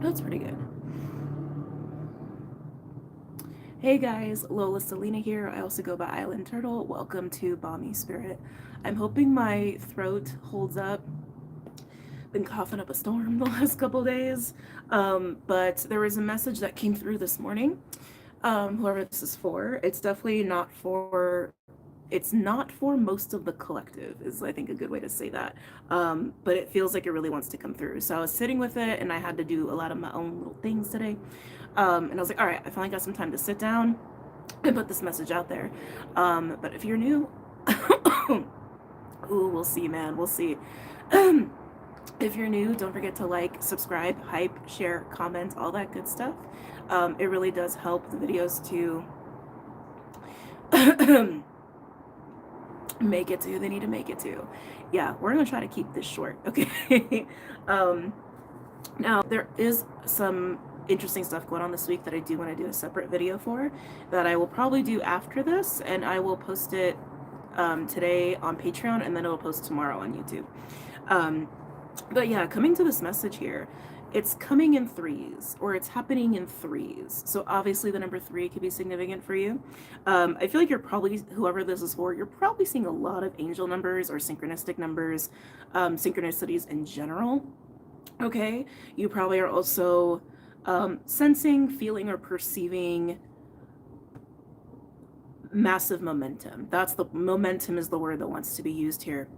That's pretty good. Hey guys, Lola Selena here. I also go by Island Turtle. Welcome to BOMISpirit. I'm hoping my throat holds up. Been coughing up a storm the last couple days. But there was a message that came through this morning. Whoever this is for, it's definitely not for, it's not for most of the collective is I think a good way to say that. But it feels like it really wants to come through. So I was sitting with it and I had to do a lot of my own little things today. And I was like, all right, I finally got some time to sit down and put this message out there. But if you're new, ooh, we'll see, man, we'll see. If you're new, don't forget to like, subscribe, hype, share, comment, all that good stuff. It really does help the videos to make it to who they need to make it to. Yeah, we're gonna try to keep this short, okay? Now, there is some interesting stuff going on this week that I do want to do a separate video for that I will probably do after this, and I will post it today on Patreon, and then it'll post tomorrow on YouTube. But yeah, coming to this message here, it's coming in threes, or it's happening in threes. So obviously the number 3 could be significant for you. I feel like you're probably, whoever this is for, you're probably seeing a lot of angel numbers or synchronistic numbers, synchronicities in general. Okay, you probably are also sensing, feeling, or perceiving massive momentum. That's the momentum is the word that wants to be used here.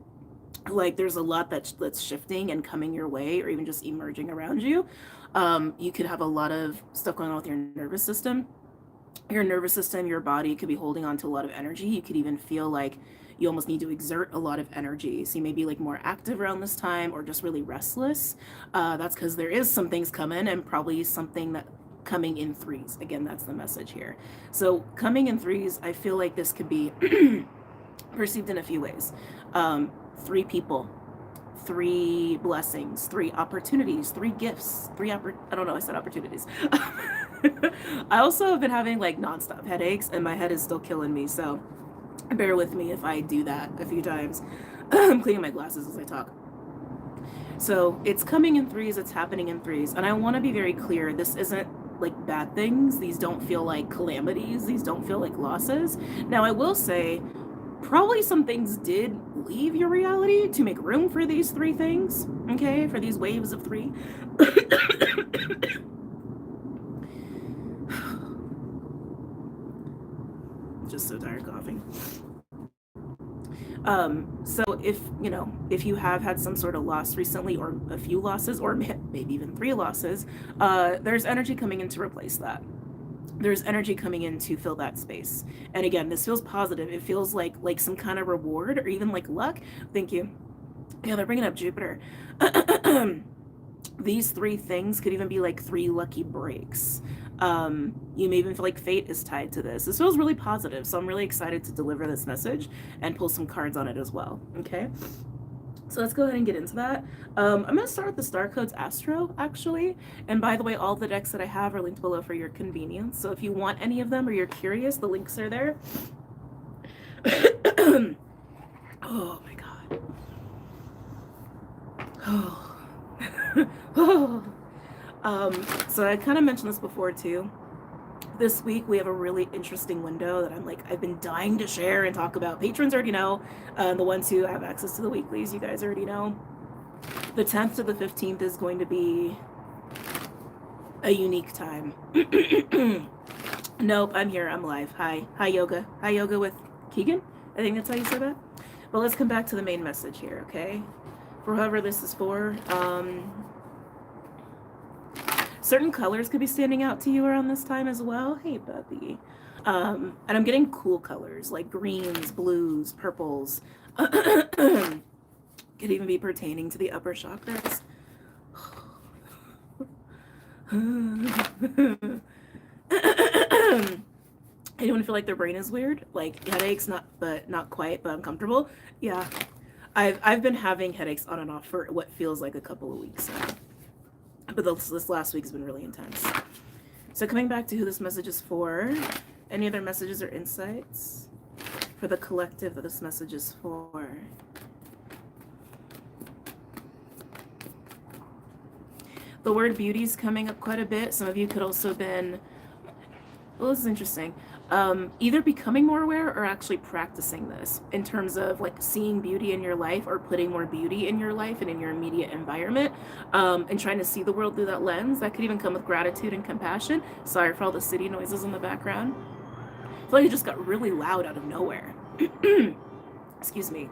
Like there's a lot that's shifting and coming your way, or even just emerging around you. You could have a lot of stuff going on with your nervous system. Your nervous system, your body could be holding on to a lot of energy. You could even feel like you almost need to exert a lot of energy. So you may be like more active around this time, or just really restless. That's because there is some things coming, and probably something that coming in threes. Again, that's the message here. So coming in threes, I feel like this could be perceived in a few ways. 3 people, 3 blessings, 3 opportunities, 3 gifts, I don't know, I said opportunities. I also have been having like nonstop headaches, and my head is still killing me, so bear with me if I do that a few times. I'm cleaning my glasses as I talk. So it's coming in threes, it's happening in threes, and I want to be very clear, this isn't like bad things. These don't feel like calamities. These don't feel like losses. Now I will say, probably some things did leave your reality to make room for these 3 things, okay, for these waves of 3. Just so tired coughing. So if you have had some sort of loss recently, or a few losses, or maybe even 3 losses, there's energy coming in to replace that. There's energy coming in to fill that space. And again, this feels positive. It feels like some kind of reward, or even like luck. Thank you. Yeah, they're bringing up Jupiter. These 3 things could even be like 3 lucky breaks. You may even feel like fate is tied to this. This feels really positive, so I'm really excited to deliver this message and pull some cards on it as well. Okay, so let's go ahead and get into that. I'm going to start with the star codes Astro, actually. And by the way, all the decks that I have are linked below for your convenience. So if you want any of them, or you're curious, the links are there. Oh my God. So I kind of mentioned this before too. This week we have a really interesting window that I've been dying to share and talk about. Patrons already know. The ones who have access to the weeklies, you guys already know. The 10th to the 15th is going to be a unique time. Nope, I'm here. I'm live. Hi yoga. Hi yoga with Keegan. I think that's how you say that. But let's come back to the main message here, okay? For whoever this is for, certain colors could be standing out to you around this time as well. Hey, Bubby. And I'm getting cool colors like greens, blues, purples. Could even be pertaining to the upper chakras. Anyone feel like their brain is weird? Like headaches, not quite, but uncomfortable? Yeah. I've been having headaches on and off for what feels like a couple of weeks now. But this last week has been really intense. So coming back to who this message is for, any other messages or insights for the collective that this message is for? The word beauty is coming up quite a bit. Some of you could also have been, well, this is interesting. Either becoming more aware or actually practicing this in terms of like seeing beauty in your life or putting more beauty in your life and in your immediate environment, and trying to see the world through that lens. That could even come with gratitude and compassion. Sorry for all the city noises in the background. I feel like it just got really loud out of nowhere. Excuse me.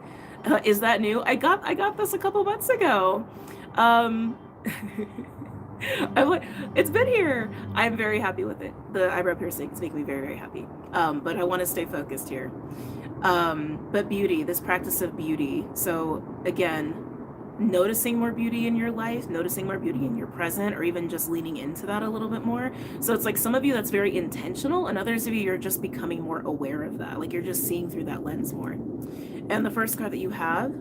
Is that new? I got this a couple months ago. I'm like, it's been here. I'm very happy with it. The eyebrow piercing is making me very, very happy. But I want to stay focused here. But beauty, this practice of beauty. So again, noticing more beauty in your life, noticing more beauty in your present, or even just leaning into that a little bit more. So it's like some of you that's very intentional, and others of you, you're just becoming more aware of that. Like you're just seeing through that lens more. And the first card that you have,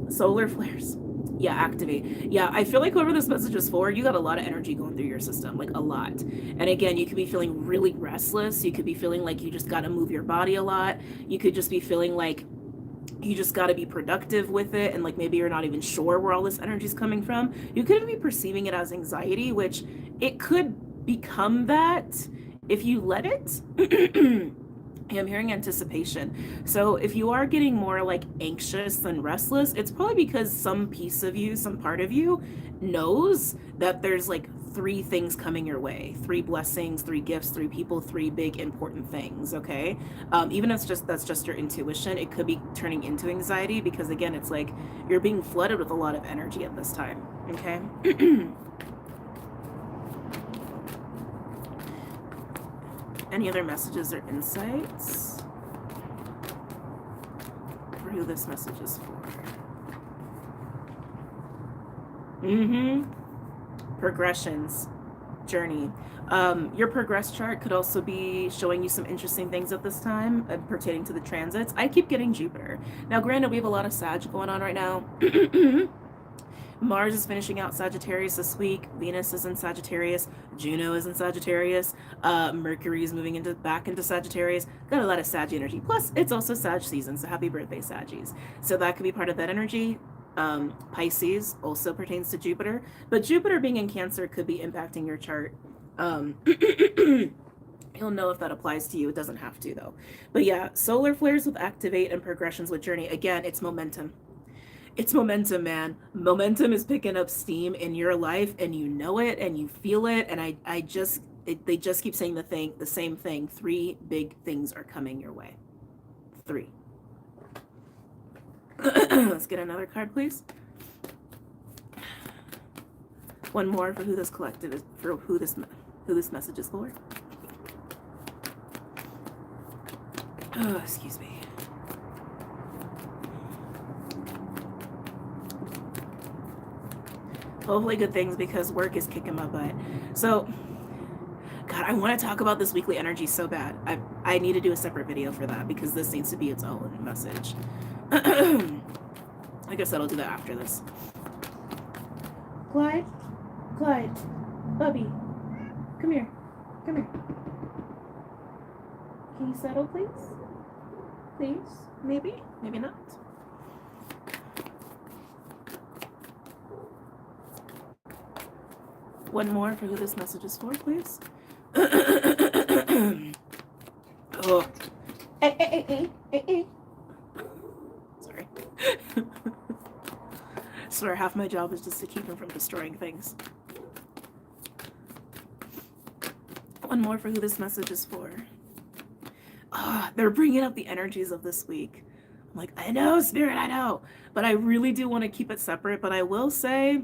solar flares. Yeah, activate. Yeah, I feel like whoever this message is for, you got a lot of energy going through your system, like a lot. And again, you could be feeling really restless. You could be feeling like you just got to move your body a lot. You could just be feeling like you just got to be productive with it. And like maybe you're not even sure where all this energy is coming from. You could be perceiving it as anxiety, which it could become that if you let it. I'm hearing anticipation. So if you are getting more like anxious than restless, it's probably because some piece of you, some part of you knows that there's like 3 things coming your way, 3 blessings, 3 gifts, 3 people, 3 big important things. Okay. Even if that's just your intuition, it could be turning into anxiety because again, it's like you're being flooded with a lot of energy at this time. Okay. Any other messages or insights for who this message is for? Progressions, journey. Your progress chart could also be showing you some interesting things at this time pertaining to the transits. I keep getting Jupiter. Now, granted, we have a lot of Sag going on right now. Mars is finishing out Sagittarius this week. Venus is in Sagittarius. Juno is in Sagittarius. Mercury is moving back into Sagittarius. Got a lot of Sag energy. Plus, it's also Sag season, so happy birthday, Saggies. So that could be part of that energy. Pisces also pertains to Jupiter. But Jupiter being in Cancer could be impacting your chart. You'll know if that applies to you. It doesn't have to, though. But yeah, solar flares with activate and progressions with journey. Again, it's momentum. It's momentum, man. Momentum is picking up steam in your life and you know it and you feel it. And they just keep saying the same thing. 3 big things are coming your way. 3. Let's get another card, please. One more for who this collective is, for who this message is for. Oh, excuse me. Hopefully good things because work is kicking my butt. So, God, I want to talk about this weekly energy so bad. I need to do a separate video for that because this needs to be its own message. I guess I'll do that after this. Clyde, Bubby, come here. Can you settle, please? Please? Maybe not. One more for who this message is for, please. Oh. Hey. Sorry. I swear half my job is just to keep him from destroying things. One more for who this message is for. They're bringing up the energies of this week. I'm like, I know, Spirit, I know. But I really do want to keep it separate. But I will say,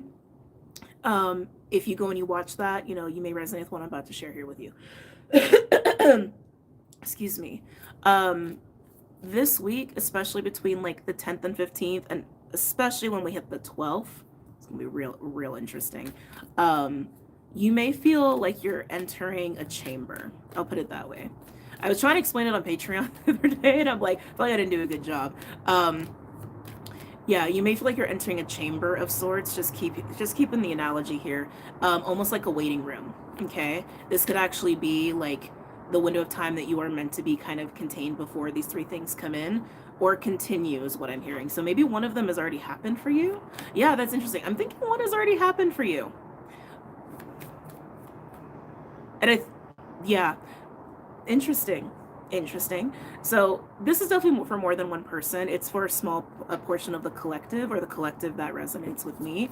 if you go and you watch that, you know, you may resonate with what I'm about to share here with you. Excuse me. This week, especially between like the 10th and 15th, and especially when we hit the 12th, it's gonna be real interesting. You may feel like you're entering a chamber. I'll put it that way. I was trying to explain it on Patreon the other day, and I'm like, I feel like I didn't do a good job. Yeah, you may feel like you're entering a chamber of sorts. Just keeping the analogy here. Almost like a waiting room. Okay, this could actually be like the window of time that you are meant to be kind of contained before these 3 things come in, or continue is what I'm hearing. So maybe one of them has already happened for you. Yeah, that's interesting. I'm thinking one has already happened for you. And yeah, interesting. Interesting. So this is definitely for more than one person. It's for a portion of the collective, or the collective that resonates with me.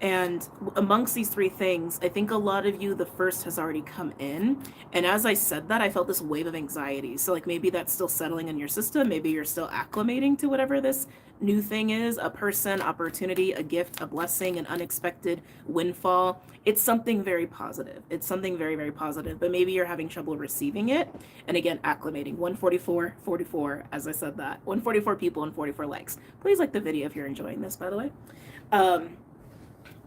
And amongst these three things, I think a lot of you, the first has already come in. And as I said that, I felt this wave of anxiety. So like maybe that's still settling in your system. Maybe you're still acclimating to whatever this new thing is, a person, opportunity, a gift, a blessing, an unexpected windfall. It's something very positive. It's something very, very positive, but maybe you're having trouble receiving it. And again, acclimating. 144, 44, as I said that. 144 people and 44 likes. Please like the video if you're enjoying this, by the way.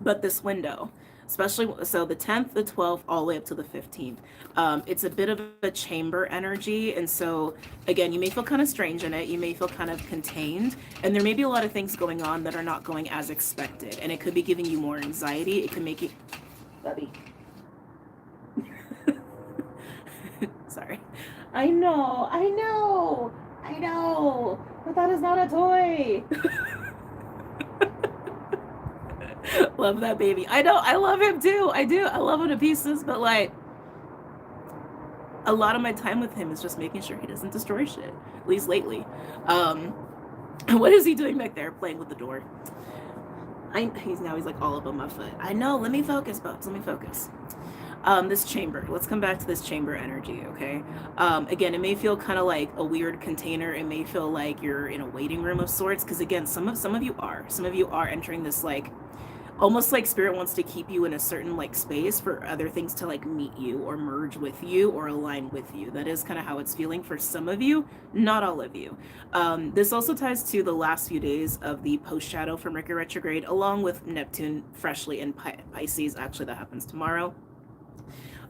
But this window, especially, so the 10th, the 12th, all the way up to the 15th, it's a bit of a chamber energy. And so again, you may feel kind of strange in it. You may feel kind of contained, and there may be a lot of things going on that are not going as expected. And it could be giving you more anxiety. It can make you, Bubby. Sorry. I know, but that is not a toy. Love that baby. I know, I love him too. I do. I love him to pieces, but like a lot of my time with him is just making sure he doesn't destroy shit, at least lately. What is he doing back there? Playing with the door. He's like all up on my foot. I know. Let me focus, Bubs. Let me focus. This chamber. Let's come back to this chamber energy, okay? Again, it may feel kind of like a weird container. It may feel like you're in a waiting room of sorts, because again, some of you are entering this like almost like spirit wants to keep you in a certain like space for other things to like meet you or merge with you or align with you. That is kind of how it's feeling for some of you, not all of you. This also ties to the last few days of the post shadow from Mercury retrograde, along with Neptune freshly in Pisces. Actually, that happens tomorrow.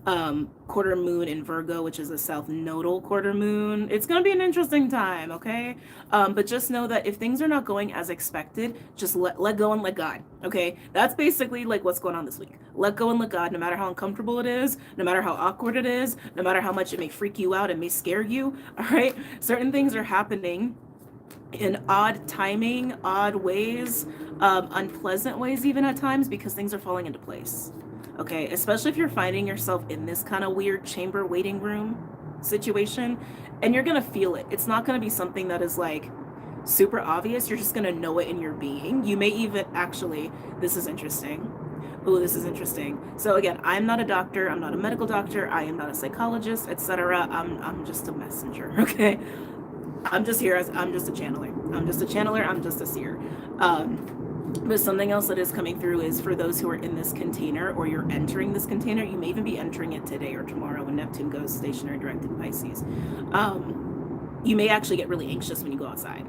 Quarter moon in Virgo, which is a south nodal quarter moon. It's going to be an interesting time, okay? But just know that if things are not going as expected, just let go and let God, okay? That's basically like what's going on this week. Let go and let God, no matter how uncomfortable it is, no matter how awkward it is, no matter how much it may freak you out and may scare you, all right? Certain things are happening in odd timing, odd ways, unpleasant ways even at times, because things are falling into place. Okay, especially if you're finding yourself in this kind of weird chamber waiting room situation, and you're gonna feel it. It's not gonna be something that is like super obvious. You're just gonna know it in your being. You may even actually, this is interesting. Oh, this is interesting. So again, I'm not a doctor. I'm not a medical doctor. I am not a psychologist, etc. I'm just a messenger. Okay, I'm just here I'm just a channeler. I'm just a seer. But something else that is coming through is for those who are in this container, or you're entering this container, you may even be entering it today or tomorrow when Neptune goes stationary direct in Pisces. You may actually get really anxious when you go outside.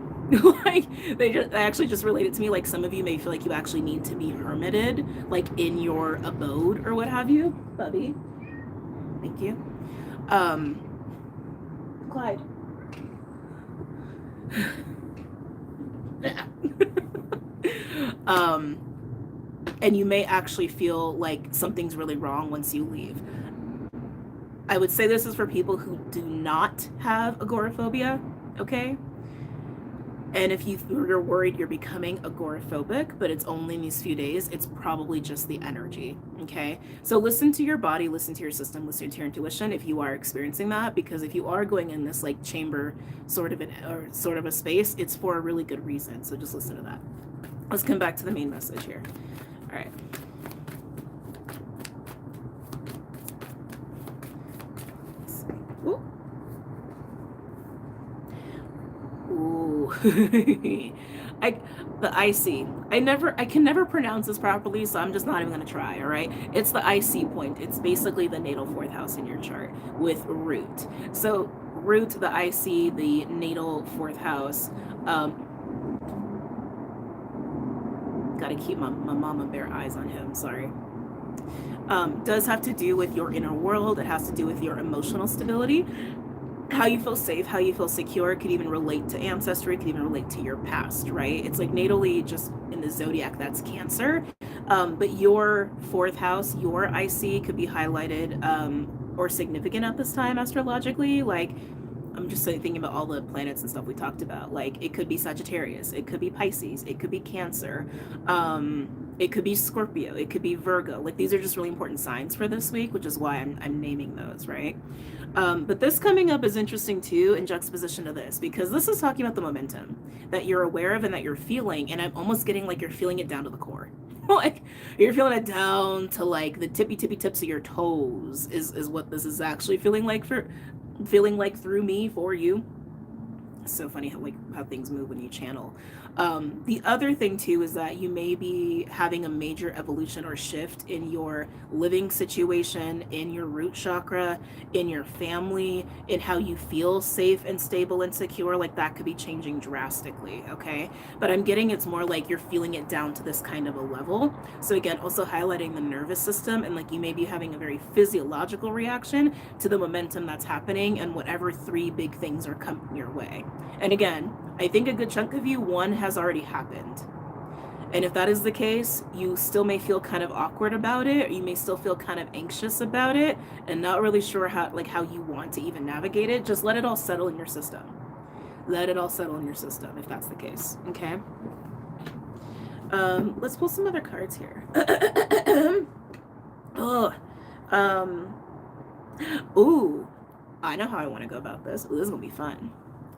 Like they actually just related to me, like some of you may feel like you actually need to be hermited, like in your abode or what have you. Bubby, thank you. Clyde. And you may actually feel like something's really wrong once you leave. I would say this is for people who do not have agoraphobia, okay? And if you're worried you're becoming agoraphobic, but it's only in these few days, it's probably just the energy, okay? So listen to your body, listen to your system, listen to your intuition if you are experiencing that, because if you are going in this like chamber sort of a space, it's for a really good reason. So just listen to that. Let's come back to the main message here. All right. Ooh. The IC. I can never pronounce this properly, so I'm just not even gonna try, all right? It's the IC point. It's basically the natal fourth house in your chart with root. So root, the IC, the natal fourth house. Gotta keep my mama bear eyes on him, sorry. Does have to do with your inner world. It has to do with your emotional stability, how you feel safe, how you feel secure. It could even relate to ancestry, it could even relate to your past, right? It's like natally, just in the zodiac, that's Cancer. But your fourth house, your IC, could be highlighted or significant at this time astrologically. Like I'm just thinking about all the planets and stuff we talked about. Like, it could be Sagittarius, it could be Pisces, it could be Cancer, it could be Scorpio, it could be Virgo. Like, these are just really important signs for this week, which is why I'm naming those, right? But this coming up is interesting too in juxtaposition to this, because this is talking about the momentum that you're aware of and that you're feeling, and I'm almost getting like you're feeling it down to the core. Like, you're feeling it down to like the tippy tips of your toes is what this is actually feeling like through me for you. It's so funny how things move when you channel. The other thing too is that you may be having a major evolution or shift in your living situation, in your root chakra, in your family, in how you feel safe and stable and secure. Like, that could be changing drastically, okay? But I'm getting it's more like you're feeling it down to this kind of a level. So again, also highlighting the nervous system, and like you may be having a very physiological reaction to the momentum that's happening and whatever 3 big things are coming your way. And again, I think a good chunk of you, one has already happened. And if that is the case, you still may feel kind of awkward about it, or you may still feel kind of anxious about it and not really sure how you want to even navigate it. Just let it all settle in your system. Let it all settle in your system if that's the case, okay? Let's pull some other cards here. Ooh, I know how I want to go about this. Ooh, this is gonna be fun.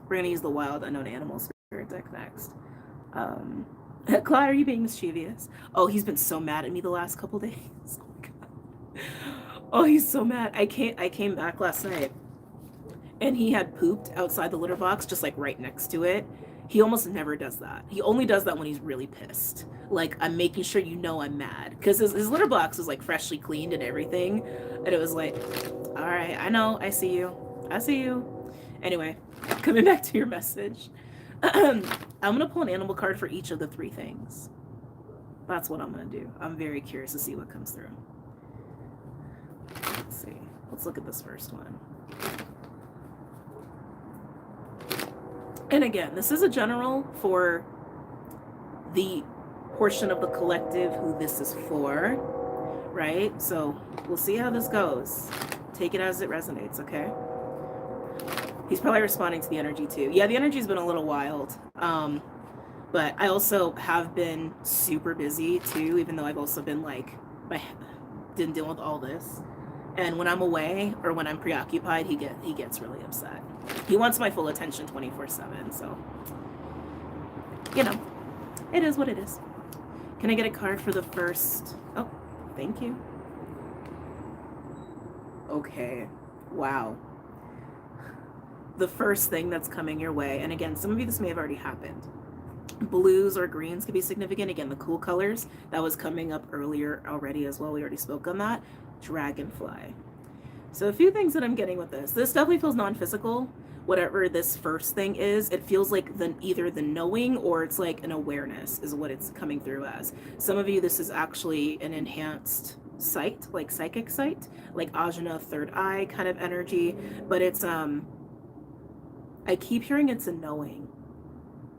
We're gonna use the Wild Unknown Animal Spirit deck next. Clyde, are you being mischievous? Oh, he's been so mad at me the last couple days. Oh my god. Oh, he's so mad. I came back last night and he had pooped outside the litter box, just like right next to it. He almost never does that. He only does that when he's really pissed. Like, I'm making sure you know I'm mad. Because his litter box was like freshly cleaned and everything. And it was like, all right, I know, I see you. I see you. Anyway, coming back to your message. I'm going to pull an animal card for each of the 3 things. That's what I'm going to do. I'm very curious to see what comes through. Let's see. Let's look at this first one. And again, this is a general for the portion of the collective who this is for, right? So we'll see how this goes. Take it as it resonates, okay? He's probably responding to the energy too. Yeah, the energy's been a little wild. But I also have been super busy too, even though I've also been like, didn't deal with all this. And when I'm away or when I'm preoccupied, he gets really upset. He wants my full attention 24/7. So, you know, it is what it is. Can I get a card for the first? Oh, thank you. Okay. Wow. The first thing that's coming your way, and again, some of you, this may have already happened. Blues or greens could be significant. Again, the cool colors, that was coming up earlier already as well. We already spoke on that. Dragonfly. So a few things that I'm getting with this. This definitely feels non-physical. Whatever this first thing is, it feels like either the knowing or it's like an awareness is what it's coming through as. Some of you, this is actually an enhanced sight, like psychic sight, like Ajna, third eye kind of energy. But it's, I keep hearing it's a knowing.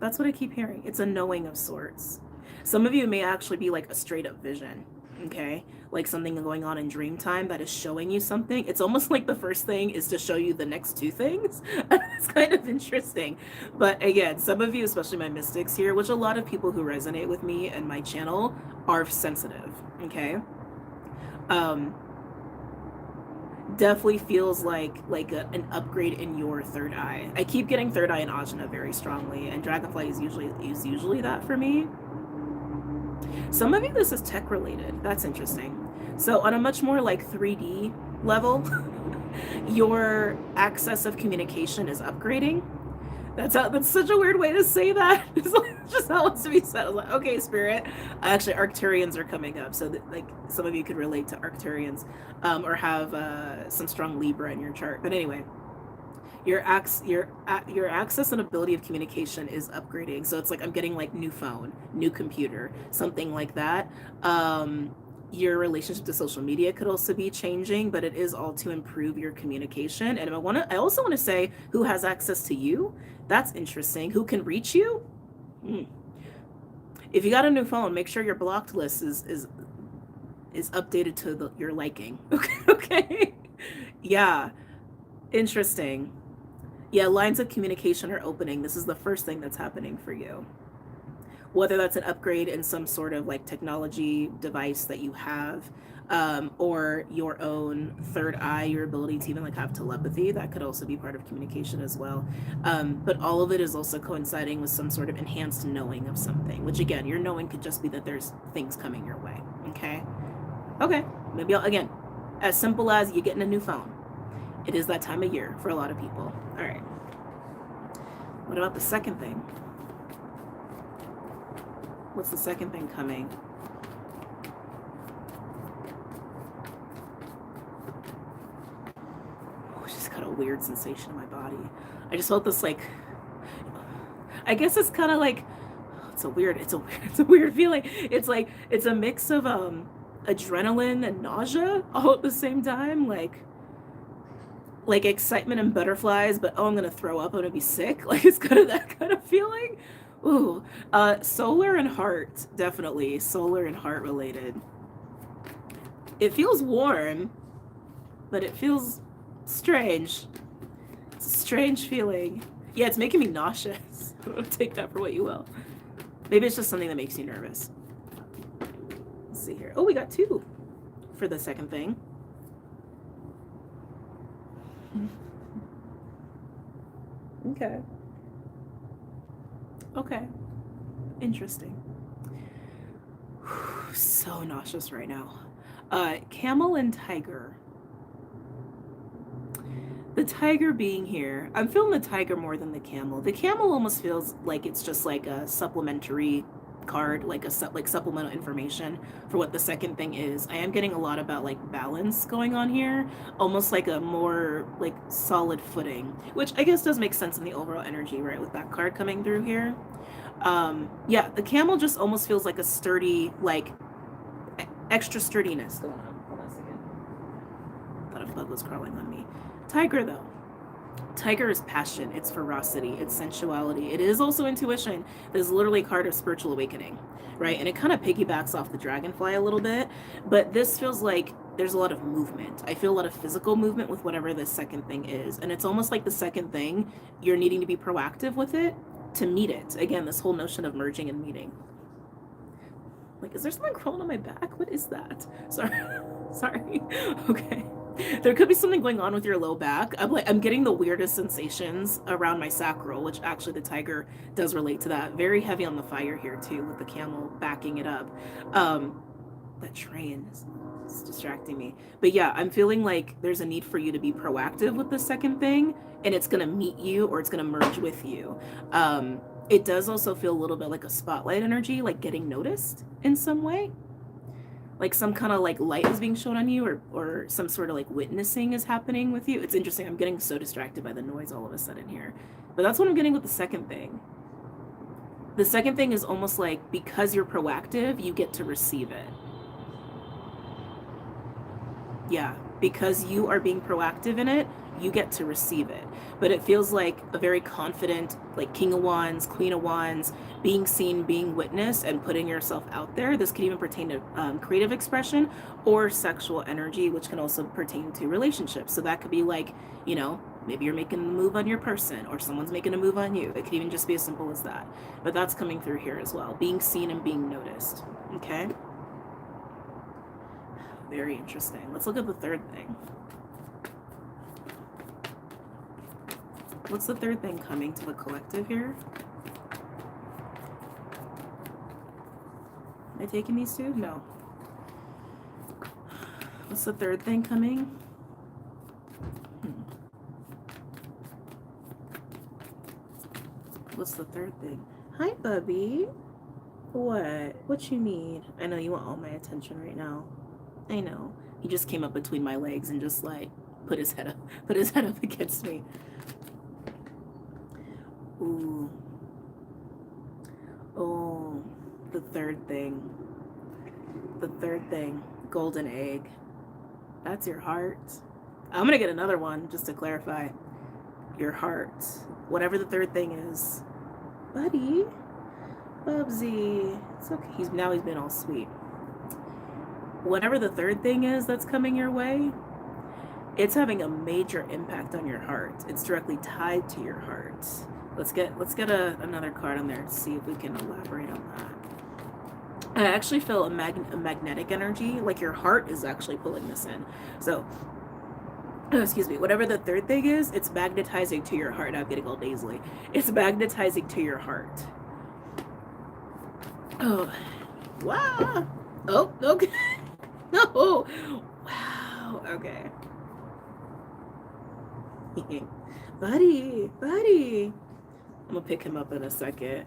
That's what I keep hearing. It's a knowing of sorts. Some of you may actually be like a straight up vision, okay? Like something going on in dream time that is showing you something. It's almost like the first thing is to show you the next 2 things. It's kind of interesting. But again, some of you, especially my mystics here, which a lot of people who resonate with me and my channel are sensitive, okay? Definitely feels like an upgrade in your third eye. I keep getting third eye and Ajna very strongly, and Dragonfly is usually that for me. Some of you, this is tech related. That's interesting. So on a much more like 3D level, your access of communication is upgrading. That's such a weird way to say that. It's just how it's to be said. I was like, okay, Spirit. Actually, Arcturians are coming up, so that, like, some of you could relate to Arcturians, or have some strong Libra in your chart. But anyway, your access and ability of communication is upgrading. So it's like I'm getting like new phone, new computer, something like that. Your relationship to social media could also be changing, but it is all to improve your communication. And I also want to say who has access to you. That's interesting. Who can reach you? If you got a new phone, make sure your blocked list is updated to your liking. Okay. Yeah. Interesting. Yeah, lines of communication are opening. This is the first thing that's happening for you. Whether that's an upgrade in some sort of like technology device that you have, or your own third eye, your ability to even like have telepathy, that could also be part of communication as well. But all of it is also coinciding with some sort of enhanced knowing of something, which again, your knowing could just be that there's things coming your way. Okay, maybe again, as simple as you getting a new phone. It is that time of year for a lot of people. All right, what about the second thing? What's the second thing coming? Oh, I just got a weird sensation in my body. I just felt this like, I guess it's kind of like, it's a weird feeling. It's like, it's a mix of adrenaline and nausea all at the same time. Like excitement and butterflies, but oh, I'm gonna throw up, I'm gonna be sick. Like it's kind of that kind of feeling. Ooh, solar and heart, definitely solar and heart related. It feels warm, but it feels strange. It's a strange feeling. Yeah, it's making me nauseous. Take that for what you will. Maybe it's just something that makes you nervous. Let's see here. Oh, we got 2 for the second thing. Okay. Interesting. So nauseous right now. Camel and tiger. The tiger being here, I'm feeling the tiger more than the camel. The camel almost feels like it's just like a supplementary card, like supplemental information for what the second thing is. I am getting a lot about like balance going on here, almost like a more like solid footing, which I guess does make sense in the overall energy, right, with that card coming through here. Yeah, the camel just almost feels like a sturdy, like extra sturdiness going on. Hold on a second. Thought a bug was crawling on me. Tiger though. Tiger is passion, it's ferocity, it's sensuality. It is also intuition. There's literally a card of spiritual awakening, right? And it kind of piggybacks off the Dragonfly a little bit, but this feels like there's a lot of movement. I feel a lot of physical movement with whatever the second thing is. And it's almost like the second thing, you're needing to be proactive with it to meet it. Again, this whole notion of merging and meeting. Like, is there something crawling on my back? What is that? Sorry. Okay. There could be something going on with your low back. I'm getting the weirdest sensations around my sacral, which actually the tiger does relate to that. Very heavy on the fire here too, with the camel backing it up. That train is distracting me. But yeah, I'm feeling like there's a need for you to be proactive with the second thing, and it's gonna meet you or it's gonna merge with you. It does also feel a little bit like a spotlight energy, like getting noticed in some way. Like some kind of like light is being shown on you, or some sort of like witnessing is happening with you. It's interesting. I'm getting so distracted by the noise all of a sudden here. But that's what I'm getting with the second thing. The second thing is almost like because you're proactive, you get to receive it. Yeah, because you are being proactive in it, you get to receive it. But it feels like a very confident, like King of Wands, Queen of Wands, being seen, being witnessed, and putting yourself out there. This could even pertain to creative expression or sexual energy, which can also pertain to relationships. So that could be like, you know, maybe you're making a move on your person or someone's making a move on you. It could even just be as simple as that. But that's coming through here as well. Being seen and being noticed. Okay? Very interesting. Let's look at the third thing. What's the third thing coming to the collective here? Am I taking these two? No. What's the third thing coming? What's the third thing? Hi, Bubby. What you need? I know you want all my attention right now. I know. He just came up between my legs and just like put his head up against me. Ooh. Oh, the third thing. The third thing. Golden egg. That's your heart. I'm gonna get another one just to clarify. Your heart. Whatever the third thing is. Buddy. Bubsy. It's okay. He's been all sweet. Whatever the third thing is that's coming your way, it's having a major impact on your heart. It's directly tied to your heart. Let's get another card on there to see if we can elaborate on that. I actually feel a magnetic energy, like your heart is actually pulling this in. So, excuse me, whatever the third thing is, it's magnetizing to your heart. I'm getting all nasally. It's magnetizing to your heart. Oh, wow. Oh, okay. No. Wow. Okay. buddy. I'm gonna pick him up in a second.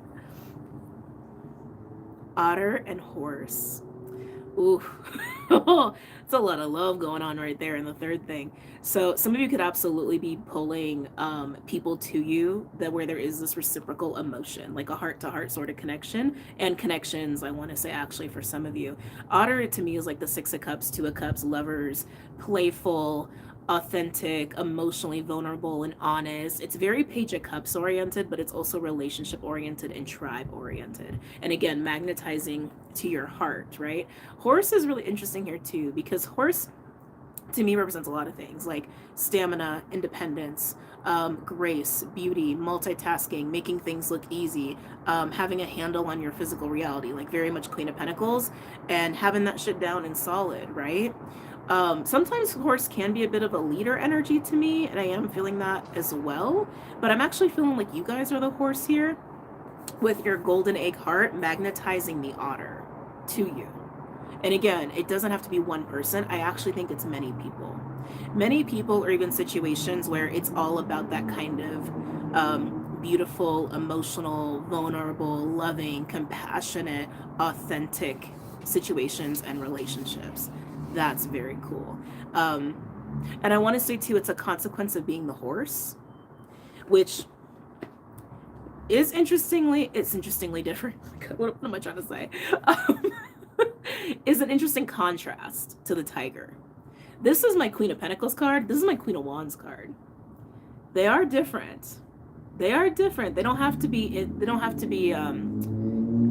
Otter and horse. Ooh, it's a lot of love going on right there in the third thing. So some of you could absolutely be pulling people to you that where there is this reciprocal emotion, like a heart-to-heart sort of connection, and connections, I want to say, actually, for some of you. Otter to me is like the Six of Cups, Two of Cups, lovers, playful, authentic, emotionally vulnerable, and honest. It's very Page of Cups oriented, but it's also relationship oriented and tribe oriented. And again, magnetizing to your heart, right? Horse is really interesting here too, because horse to me represents a lot of things like stamina, independence, grace, beauty, multitasking, making things look easy, having a handle on your physical reality, like very much Queen of Pentacles, and having that shit down and solid, right? Sometimes horse can be a bit of a leader energy to me, and I am feeling that as well, but I'm actually feeling like you guys are the horse here with your golden egg heart magnetizing the otter to you. And again, it doesn't have to be one person. I actually think it's many people. Many people, or even situations where it's all about that kind of beautiful, emotional, vulnerable, loving, compassionate, authentic situations and relationships. That's very cool. And I want to say too, it's a consequence of being the horse, which is interestingly different. What am I trying to say? Is an interesting contrast to the tiger. This is my Queen of Pentacles card. This is my Queen of Wands card. They are different. They are different. They don't have to be, how do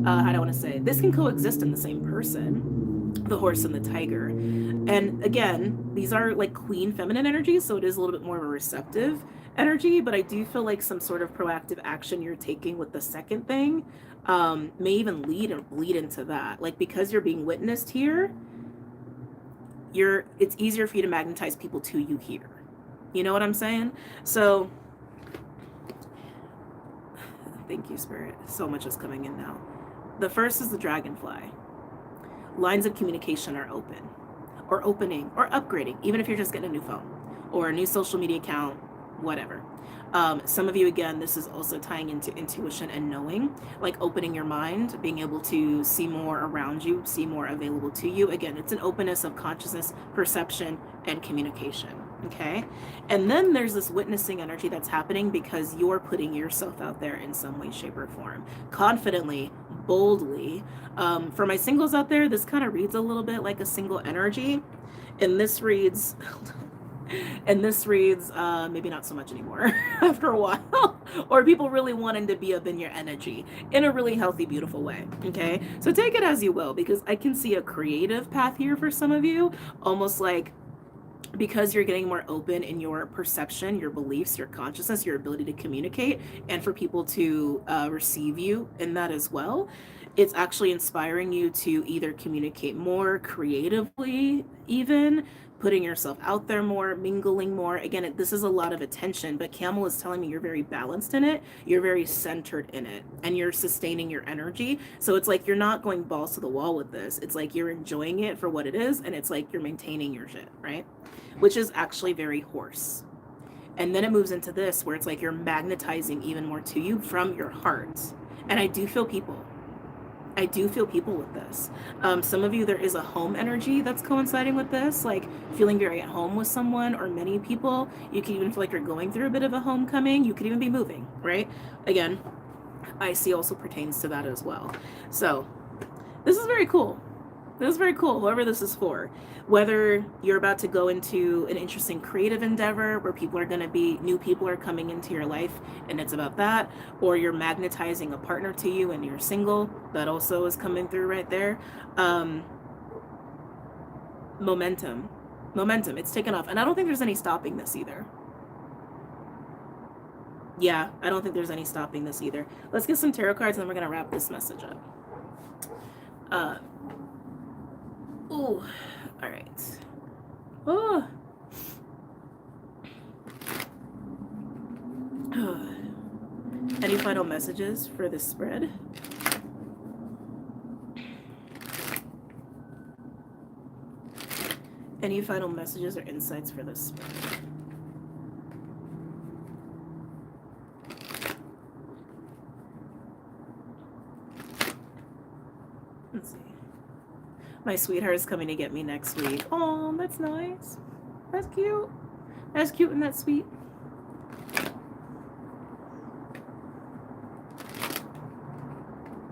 I want to say? This can coexist in the same person, the horse and the tiger. And again, these are like queen feminine energies, so it is a little bit more of a receptive energy, but I do feel like some sort of proactive action you're taking with the second thing may even lead or bleed into that. Like, because you're being witnessed here, it's easier for you to magnetize people to you here. You know what I'm saying? So thank you, Spirit. So much is coming in now. The first is the Dragonfly. Lines of communication are open, or opening, or upgrading, even if you're just getting a new phone or a new social media account, whatever. Some of you, again, this is also tying into intuition and knowing, like opening your mind, being able to see more around you, see more available to you. Again, it's an openness of consciousness, perception, and communication. Okay. And then there's this witnessing energy that's happening because you're putting yourself out there in some way, shape, or form, confidently, boldly. For my singles out there, this kind of reads a little bit like a single energy. And this reads maybe not so much anymore after a while, or people really wanting to be up in your energy in a really healthy, beautiful way. Okay, so take it as you will, because I can see a creative path here for some of you, almost like because you're getting more open in your perception, your beliefs, your consciousness, your ability to communicate, and for people to receive you in that as well. It's actually inspiring you to either communicate more creatively, even putting yourself out there more, mingling more. Again, this is a lot of attention, but Camel is telling me you're very balanced in it, you're very centered in it, and you're sustaining your energy. So it's like you're not going balls to the wall with this. It's like you're enjoying it for what it is, and it's like you're maintaining your shit, right? Which is actually very horse. And then it moves into this where it's like you're magnetizing even more to you from your heart. And I do feel people with this. Some of you, there is a home energy that's coinciding with this, like feeling very at home with someone or many people. You can even feel like you're going through a bit of a homecoming. You could even be moving, right? Again, I see also pertains to that as well. So this is very cool. This is very cool, whoever this is for. Whether you're about to go into an interesting creative endeavor where new people are coming into your life and it's about that, or you're magnetizing a partner to you and you're single, that also is coming through right there. Momentum. Momentum. It's taken off. And I don't think there's any stopping this either. Yeah, I don't think there's any stopping this either. Let's get some tarot cards and then we're going to wrap this message up. Ooh, all right. Oh. Any final messages for this spread? Any final messages or insights for this spread? Let's see. My sweetheart is coming to get me next week. Oh, that's nice. That's cute. That's cute and that's sweet.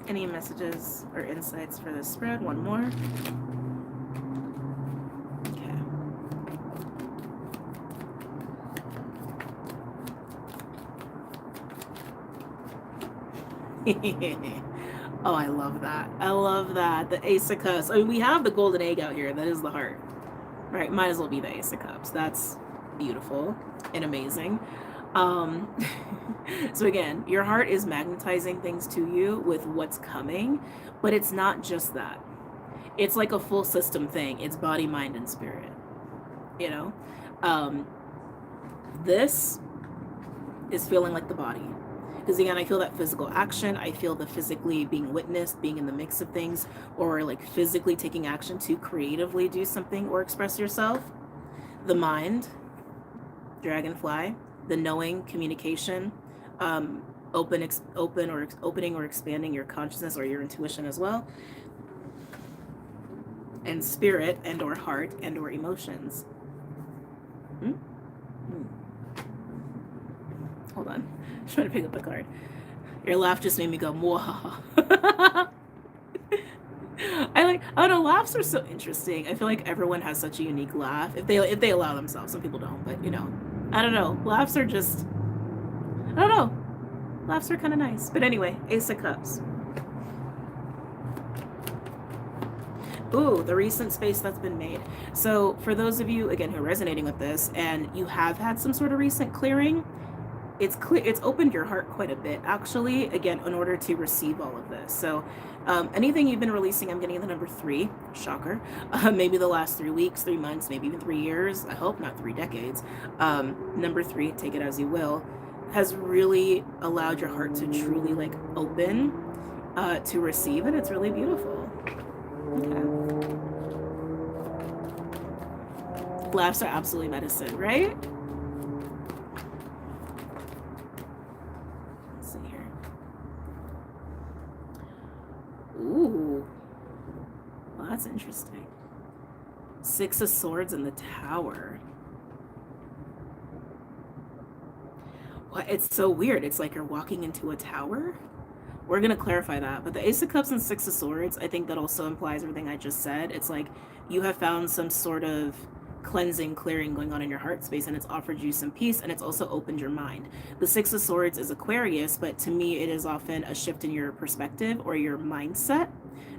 Any messages or insights for this spread? One more. Okay. Oh, I love that. I love that. The Ace of Cups. I mean, we have the golden egg out here. That is the heart. Right? Might as well be the Ace of Cups. That's beautiful and amazing. So again, your heart is magnetizing things to you with what's coming, but it's not just that. It's like a full system thing. It's body, mind, and spirit. You know? This is feeling like the body. Because again, I feel that physical action. I feel the physically being witnessed, being in the mix of things, or like physically taking action to creatively do something or express yourself. The mind, Dragonfly, the knowing, communication, opening or expanding your consciousness or your intuition as well. And spirit and or heart and or emotions. Hold on. I'm trying to pick up the card. Your laugh just made me go, mwahaha. I don't know, laughs are so interesting. I feel like everyone has such a unique laugh. If they allow themselves. Some people don't, but you know. I don't know. Laughs are just, I don't know. Laughs are kind of nice. But anyway, Ace of Cups. Ooh, the recent space that's been made. So for those of you, again, who are resonating with this, and you have had some sort of recent clearing, it's opened your heart quite a bit, actually, again, in order to receive all of this. So anything you've been releasing, I'm getting the number 3, shocker, maybe the last 3 weeks, 3 months, maybe even 3 years, I hope not 3 decades. Number 3, take it as you will, has really allowed your heart to truly like open to receive it. It's really beautiful. Okay. Laughs are absolutely medicine, right? Let's see here. Ooh. Well, that's interesting. 6 of Swords in the Tower. Well, it's so weird. It's like you're walking into a tower. We're going to clarify that. But the Ace of Cups and 6 of Swords, I think that also implies everything I just said. It's like you have found some sort of cleansing, clearing going on in your heart space, and it's offered you some peace, and it's also opened your mind. The 6 of Swords is Aquarius, but to me it is often a shift in your perspective or your mindset.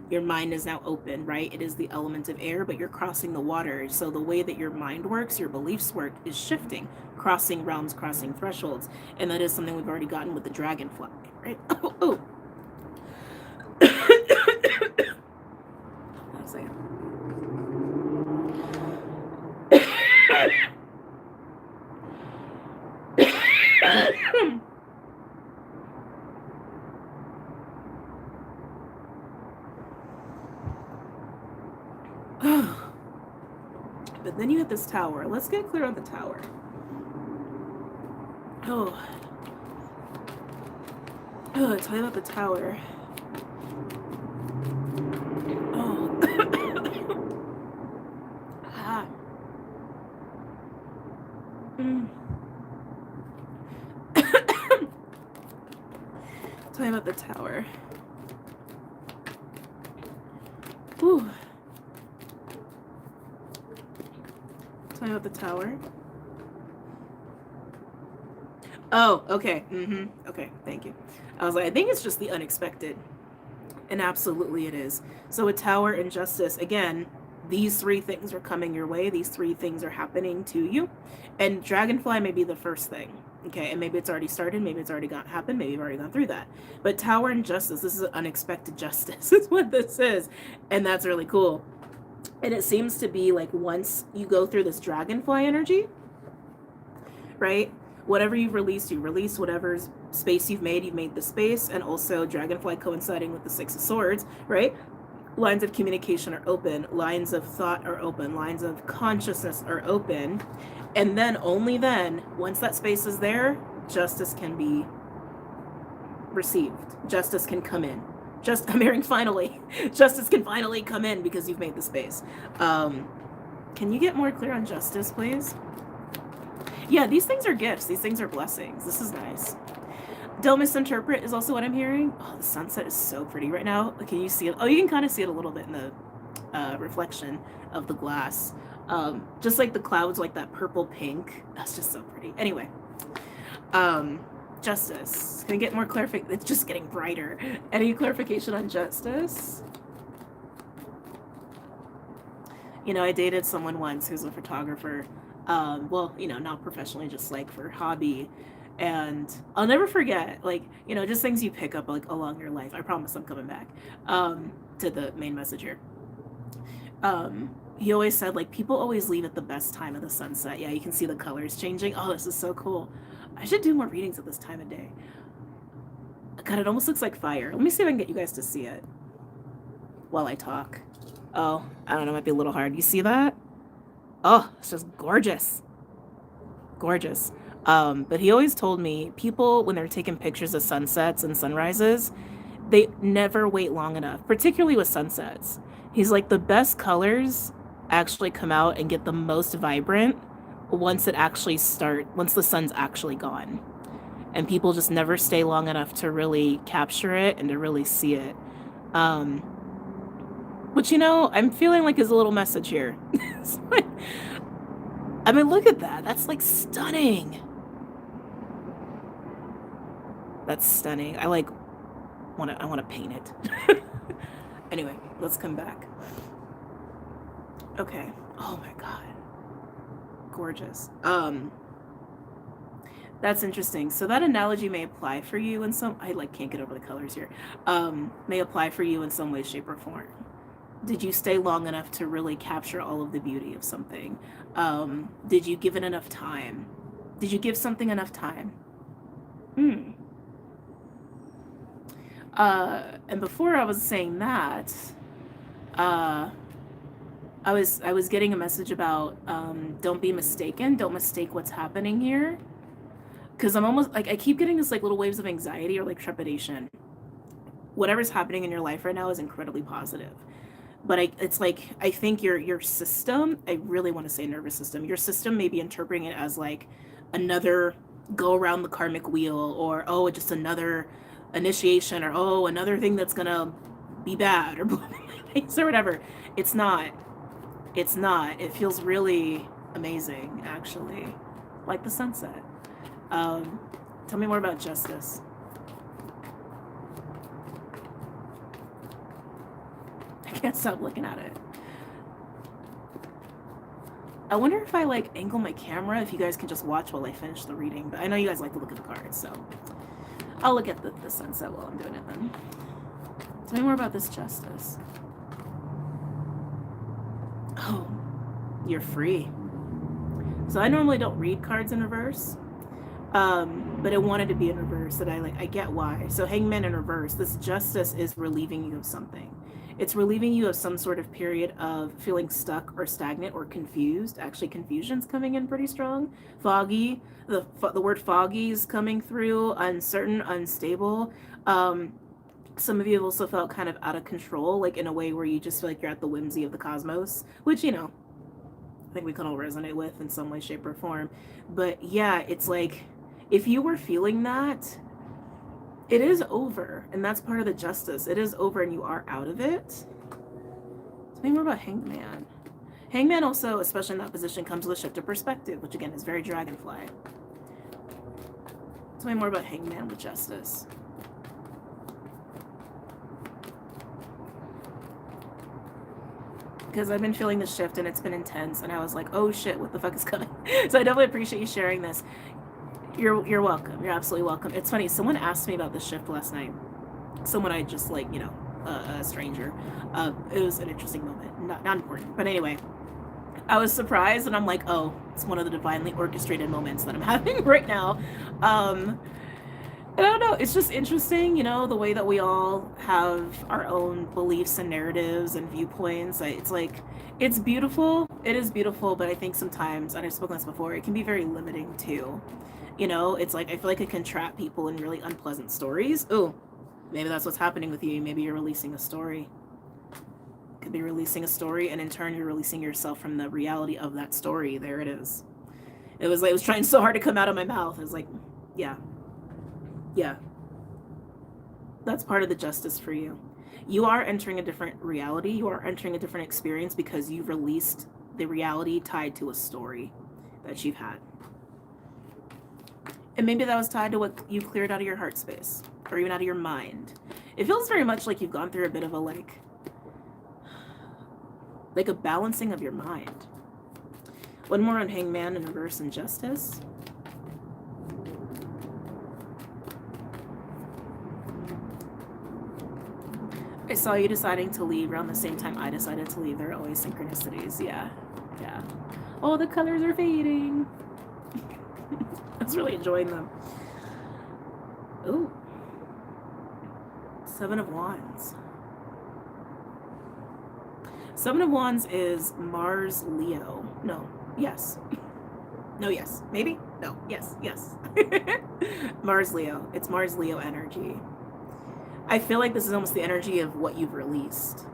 Your mind is now open, right? It is the element of air, but you're crossing the water. So the way that your mind works, your beliefs work, is shifting, crossing realms, crossing thresholds. And that is something we've already gotten with the Dragonfly, right? Oh. But then you hit this tower. Let's get clear on the tower. Oh, tell me about the tower. Oh. Ah. Tell me about the tower. Ooh. Tell me about the tower. Oh, okay. Okay, thank you. I was like, I think it's just the unexpected. And absolutely it is. So a tower and justice, again, these three things are coming your way. These three things are happening to you. And Dragonfly may be the first thing. Okay, and maybe it's already started, maybe it's already happened, maybe you've already gone through that. But Tower and Justice, this is an unexpected justice, is what this is. And that's really cool. And it seems to be like once you go through this Dragonfly energy, right? Whatever you've released, you release. Whatever space you've made the space. And also Dragonfly coinciding with the Six of Swords, right? Lines of communication are open, lines of thought are open, lines of consciousness are open. And then, only then, once that space is there, justice can be received. Justice can come in. I'm hearing finally. Justice can finally come in because you've made the space. Can you get more clear on justice, please? Yeah, these things are gifts. These things are blessings. This is nice. Don't misinterpret is also what I'm hearing. Oh, the sunset is so pretty right now. Can you see it? Oh, you can kind of see it a little bit in the reflection of the glass. Just like the clouds, like that purple pink. That's just so pretty. Anyway, justice. Can we get more clarification? It's just getting brighter. Any clarification on justice? You know, I dated someone once who's a photographer. Well, you know, not professionally, just like for hobby. And I'll never forget, like, you know, just things you pick up like along your life. I promise I'm coming back to the main message here. He always said, like, people always leave at the best time of the sunset. Yeah, you can see the colors changing. Oh, this is so cool. I should do more readings at this time of day. God, it almost looks like fire. Let me see if I can get you guys to see it while I talk. Oh, I don't know, it might be a little hard. You see that? Oh, it's just gorgeous. Gorgeous. But he always told me people, when they're taking pictures of sunsets and sunrises, they never wait long enough, particularly with sunsets. He's like, the best colors actually come out and get the most vibrant once the sun's actually gone. And people just never stay long enough to really capture it and to really see it. Which, you know, I'm feeling like is a little message here. Like, I mean, look at that. That's like stunning. That's stunning. I want to paint it. Anyway, let's come back. Okay. Oh my God. Gorgeous. That's interesting. So that analogy may apply for you in some, I can't get over the colors here. May apply for you in some way, shape, or form. Did you stay long enough to really capture all of the beauty of something? Did you give it enough time? Did you give something enough time? And before I was saying that, I was getting a message about don't be mistaken. Don't mistake what's happening here. Because I'm almost like, I keep getting this like little waves of anxiety or like trepidation. Whatever's happening in your life right now is incredibly positive. But it's like, I think your system, I really want to say nervous system, your system may be interpreting it as like another go around the karmic wheel, or, oh, just another initiation, or, oh, another thing that's gonna be bad, or or whatever. It's not. It feels really amazing, actually. Like the sunset. Tell me more about justice. I can't stop looking at it. I wonder if I angle my camera, if you guys can just watch while I finish the reading. But I know you guys like to look at the cards, so I'll look at the sunset while I'm doing it then. Tell me more about this justice. Oh, you're free. So I normally don't read cards in reverse. But it wanted to be in reverse, and I get why. So Hangman in reverse, this justice is relieving you of something. It's relieving you of some sort of period of feeling stuck or stagnant or confused. Actually, confusion's coming in pretty strong. Foggy, the word foggy is coming through. Uncertain, unstable. Some of you have also felt kind of out of control, like in a way where you just feel like you're at the whimsy of the cosmos, which, you know, I think we can all resonate with in some way, shape, or form. But yeah, it's like, if you were feeling that, it is over. And that's part of the justice. It is over and you are out of it. Tell me more about Hangman. Hangman also, especially in that position, comes with a shift of perspective, which again is very Dragonfly. Tell me more about Hangman with justice. because I've been feeling the shift and it's been intense, and I was like, oh shit, what the fuck is coming? So I definitely appreciate you sharing this. You're welcome. You're absolutely welcome. It's funny, someone asked me about the shift last night. Someone I just like, you know, a stranger. It was an interesting moment. Not important. But anyway, I was surprised, and I'm like, oh, it's one of the divinely orchestrated moments that I'm having right now. I don't know, it's just interesting, you know, the way that we all have our own beliefs and narratives and viewpoints. It's like, it's beautiful. It is beautiful, but I think sometimes, and I've spoken this before, it can be very limiting too. You know, it's like, I feel like it can trap people in really unpleasant stories. Oh, maybe that's what's happening with you. Maybe you're releasing a story. Could be releasing a story, and in turn, you're releasing yourself from the reality of that story. There it is. It was like, it was trying so hard to come out of my mouth. It was like, yeah. Yeah, that's part of the justice for you. You are entering a different reality. You are entering a different experience because you've released the reality tied to a story that you've had. And maybe that was tied to what you cleared out of your heart space or even out of your mind. It feels very much like you've gone through a bit of a like a balancing of your mind. One more on Hangman and Reverse Injustice. I saw you deciding to leave around the same time I decided to leave. There are always synchronicities. Yeah. Yeah. Oh, the colors are fading. I was really enjoying them. Ooh. 7 of Wands. 7 of Wands is Mars Leo. No. Yes. No, yes. Maybe? No. Yes. Yes. Mars Leo. It's Mars Leo energy. I feel like this is almost the energy of what you've released.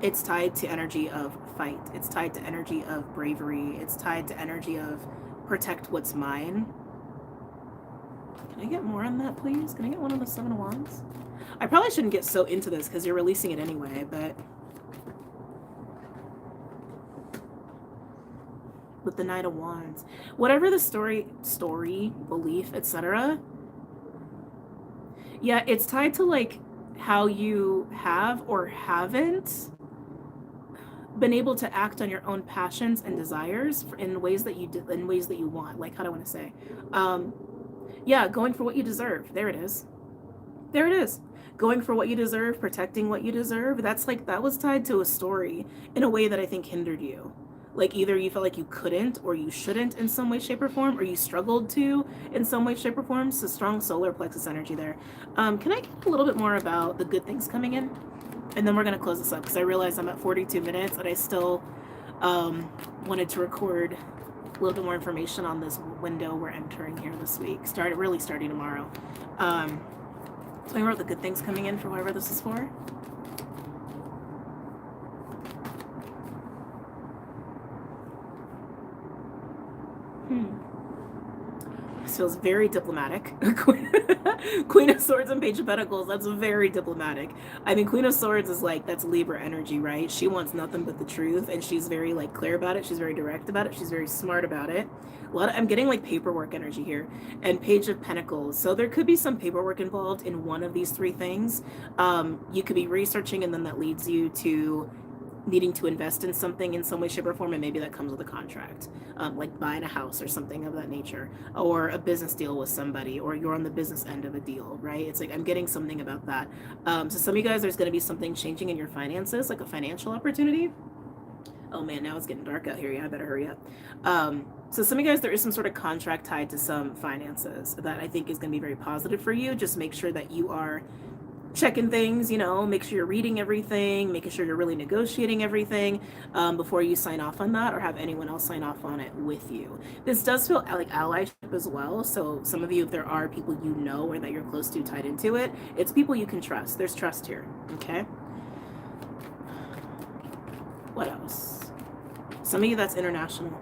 It's tied to energy of fight. It's tied to energy of bravery. It's tied to energy of protect what's mine. Can I get more on that, please? Can I get one of the 7 of Wands? I probably shouldn't get so into this because you're releasing it anyway, but with the Knight of Wands, whatever the story, belief, etc. Yeah, it's tied to like how you have or haven't been able to act on your own passions and desires in ways that you did, in ways that you want. Like, how do I want to say? Yeah, going for what you deserve. There it is. There it is. Going for what you deserve, protecting what you deserve. That's like, that was tied to a story in a way that I think hindered you. Like either you felt like you couldn't or you shouldn't in some way, shape, or form, or you struggled to in some way, shape, or form. So strong solar plexus energy there. Can I get a little bit more about the good things coming in? And then we're going to close this up because I realize I'm at 42 minutes and I still wanted to record a little bit more information on this window we're entering here this week. Really starting tomorrow. Tell me about the good things coming in for whoever this is for. This feels very diplomatic. Queen of Swords and Page of Pentacles, that's very diplomatic. I mean, Queen of Swords is like, that's Libra energy, right? She wants nothing but the truth, and she's very like clear about it. She's very direct about it. She's very smart about it. I'm getting like paperwork energy here. And Page of Pentacles. So there could be some paperwork involved in one of these 3 things. You could be researching, and then that leads you to needing to invest in something in some way, shape, or form, and maybe that comes with a contract, like buying a house or something of that nature, or a business deal with somebody, or you're on the business end of a deal, right? It's like, I'm getting something about that. So some of you guys, there's going to be something changing in your finances, like a financial opportunity. Oh man, now it's getting dark out here. Yeah, I better hurry up. So some of you guys, there is some sort of contract tied to some finances that I think is going to be very positive for you. Just make sure that you are checking things, you know, make sure you're reading everything, making sure you're really negotiating everything before you sign off on that or have anyone else sign off on it with you. This does feel like allyship as well. So some of you, if there are people you know or that you're close to tied into it, it's people you can trust. There's trust here, okay? What else? Some of you, that's international.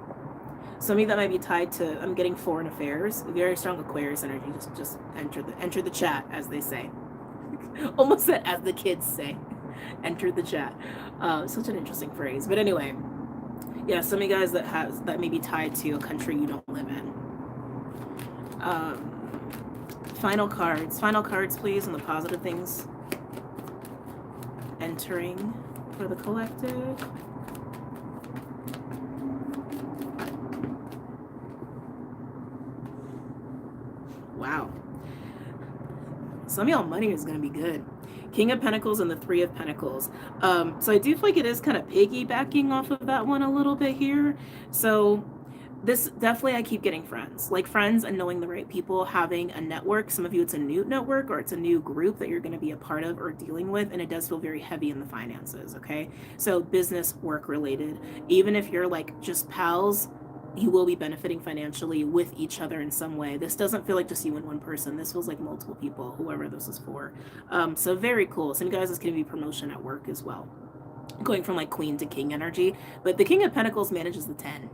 Some of you that might be tied to, I'm getting foreign affairs, very strong Aquarius energy. Just enter the chat, as they say. Almost said, as the kids say, enter the chat. Such an interesting phrase. But anyway, yeah, some of you guys that may be tied to a country you don't live in. Final cards, please, on the positive things entering for the collective. Wow. Some of y'all money is going to be good. King of Pentacles and the Three of Pentacles. So I do feel like it is kind of piggybacking off of that one a little bit here. So this definitely, I keep getting friends, like friends and knowing the right people, having a network. Some of you, it's a new network or it's a new group that you're going to be a part of or dealing with. And it does feel very heavy in the finances. Okay. So business, work related, even if you're like just pals, you will be benefiting financially with each other in some way. This doesn't feel like just you and one person. This feels like multiple people, whoever this is for. So very cool. Some of you guys, it's going to be promotion at work as well. Going from like queen to king energy. But the King of Pentacles manages the 10.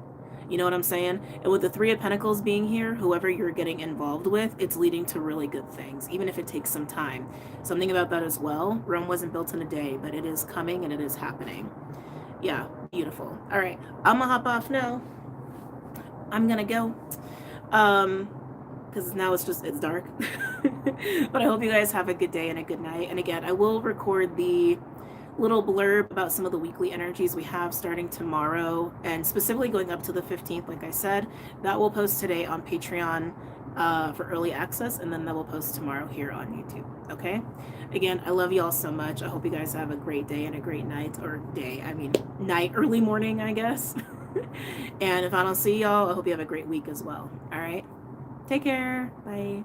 You know what I'm saying? And with the Three of Pentacles being here, whoever you're getting involved with, it's leading to really good things, even if it takes some time. Something about that as well. Rome wasn't built in a day, but it is coming and it is happening. Yeah, beautiful. All right, I'm gonna hop off now. I'm gonna go. Because now it's dark. But I hope you guys have a good day and a good night. And again, I will record the little blurb about some of the weekly energies we have starting tomorrow and specifically going up to the 15th. Like I said, that will post today on Patreon for early access, and then that will post tomorrow here on YouTube. Okay, again, I love you all so much. I hope you guys have a great day and a great night, or day, I mean night, early morning, I guess. And if I don't see y'all, I hope you have a great week as well. All right, take care. Bye.